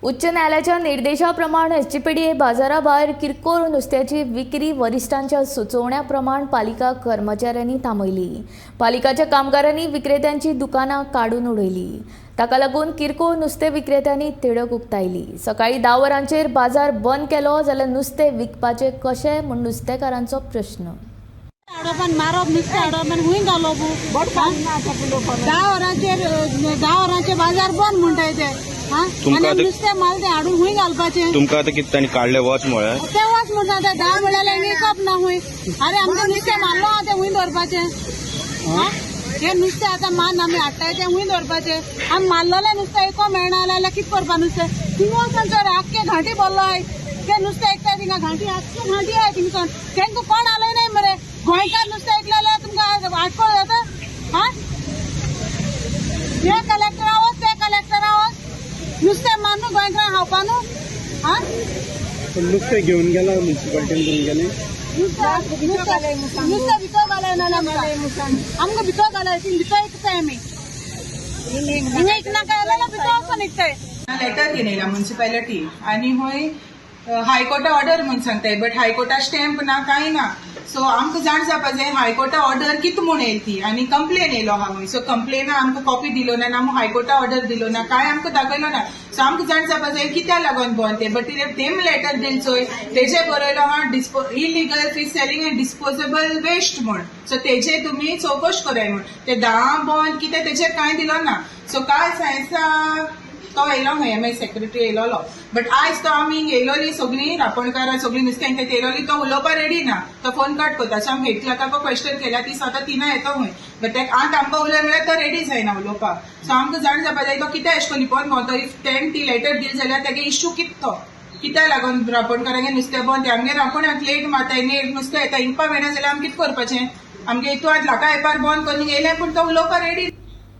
उच्च न्यायालयाच्या निर्देशाप्रमाणे एसजीपीडीए बाजाराबाहेर किरकोळ नुस्त्याची विक्री वरिष्ठांच्या सुचवण्याप्रमाणे पालिका कर्मचाऱ्यांनी थांबवली। पालिकाच्या कामगारांनी विक्रेत्यांची दुकानं काढून उडयली। ताका लागून किरकोळ नुस्तें विक्रेत्यांनी तिडक उक्तायली। सकाळी 10 वरांचेर बाजार बंद केलो जाल्यार नुस्तें विकपाचें कशें म्हूण नुस्तेकारांचो प्रश्न। पण मारप नुसते पण हुईन घालो 10 वरांचे बाजार बंद म्हणटा येते नुसते माल ते हाडून हुई घालपाचे। तुमकां आतां कितें तांणी काढले वच म्हळ्यार ते वच म्हणटा ते 10 म्हळ्यार विकप ना हुई। अरे आमचे नुस्तें मारलो ते हुई दवरपाचे। हे नुस्तें आतां मान आमी हाडटाय ते हुई दवरपाचे। आमी मारलेलें नुस्तें एको मेळना जाल्यार कितें करपा नुस्तें थिंगून तांचो आख्खे घांटी भरलो आय ते नुस्तें एकठांय थिंगा घांटी आख्खे घांटी आय थिंगसून तेंकां कोण आलंय नाही मरे गोंयकार नुस्तें ऐकलेलें तुमकां आटकोळ जाता। हे कलेक्टर आहोत ते कलेक्टर आहोत नुस्तें मारनू गोंयकारां खावपा न्हू। नुस्तें घेवन गेला म्युन्सिपालिटीन घेवन गेले नुस्तें भितर घालाय नाल्यार आमकां भितर घालाय तीं भितर विकताय आमी हिंगा इकनाका जाल्यार भितर वचून विकताय। लेटर घेवन येयला म्युन्सिपालिटी आनी हय हायकोर्टा ऑर्डर म्हणून सांगताय बट हायकोर्टा स्टॅम्प ना कांय ना। सो आमकां जाण जावपा जाय हायकोर्टा ऑर्डर कितें म्हूण येयली ती आनी कंप्लेन येयलो आहा म्हणून। सो कंप्लेना आमकां कॉपी दिलो ना आमकां हायकोर्टा ऑर्डर दिलो ना कांय आमकां दाखयलो ना। सो आमकां जाण जावपा जाय कित्या लागून बंद ते बट तेम लेटर दिल चोय तेजे बरयलो आहा illegal fish selling and disposable waste म्हूण। सो तेजे तुमी चौकश कराय म्हूण ते 10 बंद कितें तेजेर कांय दिलो ना। सो काल सायन्सा तो येयलो एमआय सेक्रेटरी येयलोलो बट आयज तो आमी येयलोली सगळीं रापणकारां सगळीं नुस्त्यांक येयलोली तो उलोवपा रेडी ना तो फोन कट करता। सो आमी भेटला ताका क्वेश्चन केल्या ती स्वता तिना येता खंय बट तेका आमकां उलय म्हळ्यार तो रेडी जायना उलोवपाक। सो आमकां जाण जावपा जाय तो कित्याक अशें करून लिपोवन भोंवतो इफ तेन ती लेटर दिली जाल्यार तेगे इश्यू कितें तो कित्याक लागून रापणकारांगे नुस्तें बंद आमगे रापणाक लेट मारताय नुस्तें येता इंकपा मेळना जाल्यार आमी कितें करपाचें आमगे हितू आतां लाका येपार बंद करून येयलें पूण तो उलोवपा रेडी